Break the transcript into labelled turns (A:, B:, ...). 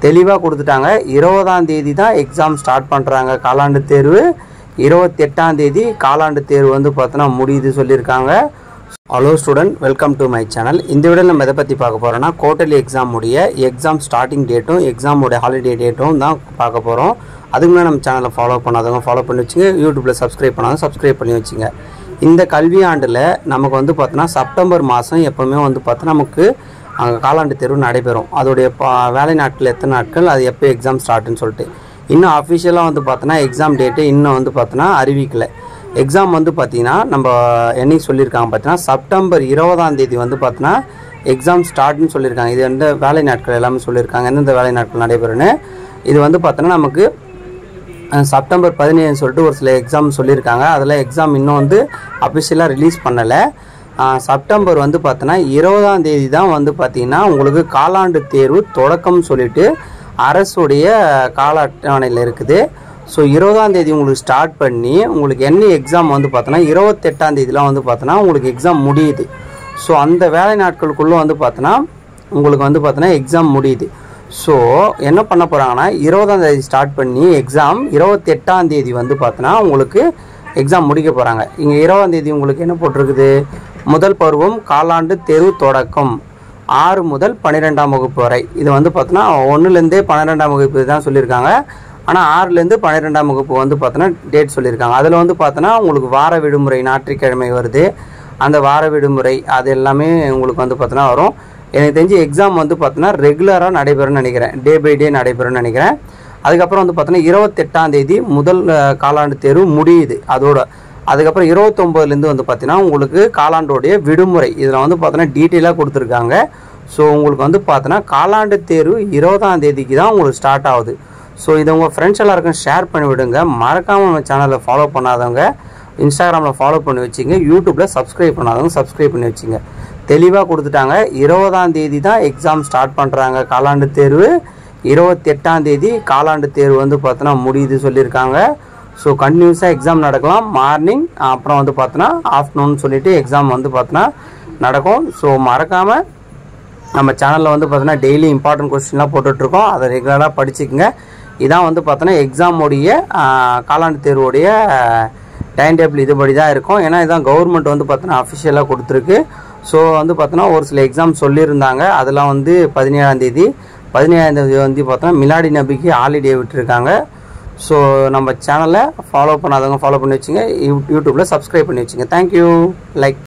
A: தெளிவாக கொடுத்துட்டாங்க. 20ஆம் தேதி தான் எக்ஸாம் ஸ்டார்ட் பண்ணுறாங்க காலாண்டு தேர்வு. 28ஆம் தேதி காலாண்டு தேர்வு வந்து பார்த்தோன்னா முடியுது சொல்லியிருக்காங்க. Hello student, welcome to my channel. இந்த வீடியோவில் நம்ம எதை பற்றி பார்க்க போகிறோன்னா குவார்ட்டர்லி எக்ஸாமுடைய எக்ஸாம் ஸ்டார்டிங் டேட்டும் எக்ஸாமுடைய ஹாலிடே டேட்டும் தான் பார்க்க போகிறோம். அதுக்கு முன்னாடி நம்ம சேனலை ஃபாலோ பண்ணாதவங்க ஃபாலோ பண்ணி வச்சுங்க, யூடியூப்பில் சப்ஸ்கிரைப் பண்ணாதவங்க சப்ஸ்கிரைப் பண்ணி வச்சுங்க. இந்த கல்வி ஆண்டில் நமக்கு வந்து பார்த்தோன்னா செப்டம்பர் மாதம் எப்போவுமே வந்து பார்த்தோன்னா நமக்கு அங்கே காலாண்டு தேர்வு நடைபெறும். அதோடைய வேலை நாட்கள் எத்தனை நாட்கள், அது எப்போ எக்ஸாம் ஸ்டார்ட்டுன்னு சொல்லிட்டு இன்னும் அஃபிஷியலாக வந்து பார்த்தோன்னா எக்ஸாம் டேட்டு இன்னும் வந்து பார்த்தோன்னா அறிவிக்கலை. எக்ஸாம் வந்து பார்த்திங்கன்னா நம்ம என்னைக்கு சொல்லியிருக்காங்க பார்த்தீங்கன்னா செப்டம்பர் 20ஆம் தேதி வந்து பார்த்தோன்னா எக்ஸாம் ஸ்டார்ட்னு சொல்லியிருக்காங்க. இது வந்து வேலை நாட்கள் எல்லாமே சொல்லியிருக்காங்க, எந்தெந்த வேலை நாட்கள் நடைபெறும்னு. இது வந்து பார்த்தோன்னா நமக்கு செப்டம்பர் 17 சொல்லிட்டு ஒரு சில எக்ஸாம் சொல்லியிருக்காங்க. அதில் எக்ஸாம் இன்னும் வந்து அஃபிஷியலாக ரிலீஸ் பண்ணலை. செப்டம்பர் வந்து பார்த்தோன்னா 20ஆம் தேதி தான் வந்து பார்த்திங்கன்னா உங்களுக்கு காலாண்டு தேர்வு தொடக்கம் சொல்லிட்டு அரசுடைய கால அட்டவணையில் இருக்குது. ஸோ 20ஆம் தேதி உங்களுக்கு ஸ்டார்ட் பண்ணி உங்களுக்கு என்ன எக்ஸாம் வந்து பார்த்தோன்னா 28ஆம் தேதிலாம் வந்து பார்த்தோன்னா உங்களுக்கு எக்ஸாம் முடியுது. ஸோ அந்த வேலை நாட்களுக்குள்ளே வந்து பார்த்தோன்னா உங்களுக்கு வந்து பார்த்தோன்னா எக்ஸாம் முடியுது. ஸோ என்ன பண்ண போகிறாங்கன்னா 20ஆம் தேதி ஸ்டார்ட் பண்ணி எக்ஸாம் 28ஆம் தேதி வந்து பார்த்தோன்னா உங்களுக்கு எக்ஸாம் முடிக்க போகிறாங்க. இங்கே 20ஆம் தேதி உங்களுக்கு என்ன போட்டிருக்குது, முதல் பருவம் காலாண்டு தேர்வு தொடக்கம் 6 முதல் 12ஆம் வகுப்பு வரை. இது வந்து பார்த்தோன்னா 1லேருந்தே 12ஆம் வகுப்பு தான் சொல்லியிருக்காங்க. ஆனால் 6லேருந்து 12ஆம் வகுப்பு வந்து பார்த்தோன்னா டேட் சொல்லியிருக்காங்க. அதில் வந்து பார்த்தோன்னா உங்களுக்கு வார விடுமுறை ஞாயிற்றுக்கிழமை வருது. அந்த வார விடுமுறை அது எல்லாமே உங்களுக்கு வந்து பார்த்தோன்னா வரும். எனக்கு தெரிஞ்சு எக்ஸாம் வந்து பார்த்தோன்னா ரெகுலராக நடைபெறும்னு நினைக்கிறேன், டே பை டே நடைபெறும்னு நினைக்கிறேன். அதுக்கப்புறம் வந்து பார்த்தோன்னா 28ஆம் தேதி முதல் காலாண்டு தேர்வு முடியுது. அதுக்கப்புறம் 29லேருந்து வந்து பார்த்தீங்கன்னா உங்களுக்கு காலாண்டோடைய விடுமுறை. இதில் வந்து பார்த்தோன்னா டீட்டெயிலாக கொடுத்துருக்காங்க. ஸோ உங்களுக்கு வந்து பார்த்தோன்னா காலாண்டு தேர்வு 20ஆம் தேதிக்கு தான் உங்களுக்கு ஸ்டார்ட் ஆகுது. ஸோ இதை உங்கள் ஃப்ரெண்ட்ஸ் எல்லாருக்கும் ஷேர் பண்ணி விடுங்க. மறக்காமல் நம்ம சேனலில் ஃபாலோ பண்ணாதவங்க இன்ஸ்டாகிராமில் ஃபாலோ பண்ணி வச்சுங்க, யூடியூப்பில் சப்ஸ்கிரைப் பண்ணாதவங்க சப்ஸ்கிரைப் பண்ணி வச்சுங்க. தெளிவாக கொடுத்துட்டாங்க. 20ஆம் தேதி தான் எக்ஸாம் ஸ்டார்ட் பண்ணுறாங்க காலாண்டு தேர்வு. 28ஆம் தேதி காலாண்டு தேர்வு வந்து பார்த்தோன்னா முடியுது சொல்லியிருக்காங்க. ஸோ கண்டினியூஸாக எக்ஸாம் நடக்கலாம். மார்னிங் அப்புறம் வந்து பார்த்தோன்னா ஆஃப்டர்நூன் சொல்லிவிட்டு எக்ஸாம் வந்து பார்த்தோன்னா நடக்கும். ஸோ மறக்காமல் நம்ம சேனலில் வந்து பார்த்தோன்னா டெய்லி இம்பார்ட்டன்ட் கொஸ்டின்லாம் போட்டுட்ருக்கோம், அதை ரெகுலராக படிச்சுக்கோங்க. இதான் வந்து பார்த்தோன்னா எக்ஸாமுடைய காலாண்டு தேர்வுடைய டைம் டேபிள் இதுபடி தான் இருக்கும். ஏன்னா இதான் கவர்மெண்ட் வந்து பார்த்தோன்னா அஃபிஷியலாக கொடுத்துருக்கு. ஸோ வந்து பார்த்தோன்னா ஒரு சில எக்ஸாம் சொல்லியிருந்தாங்க, அதெல்லாம் வந்து 17ஆம் தேதி வந்து பார்த்தோன்னா மிலாடி நபிக்கு ஹாலிடே விட்டுருக்காங்க. ஸோ நம்ம சேனலை ஃபாலோ பண்ணாதவங்க ஃபாலோ பண்ணி வச்சுங்க, யூடியூப்பில் சப்ஸ்கிரைப் பண்ணி வச்சுங்க. தேங்க்யூ. லைக்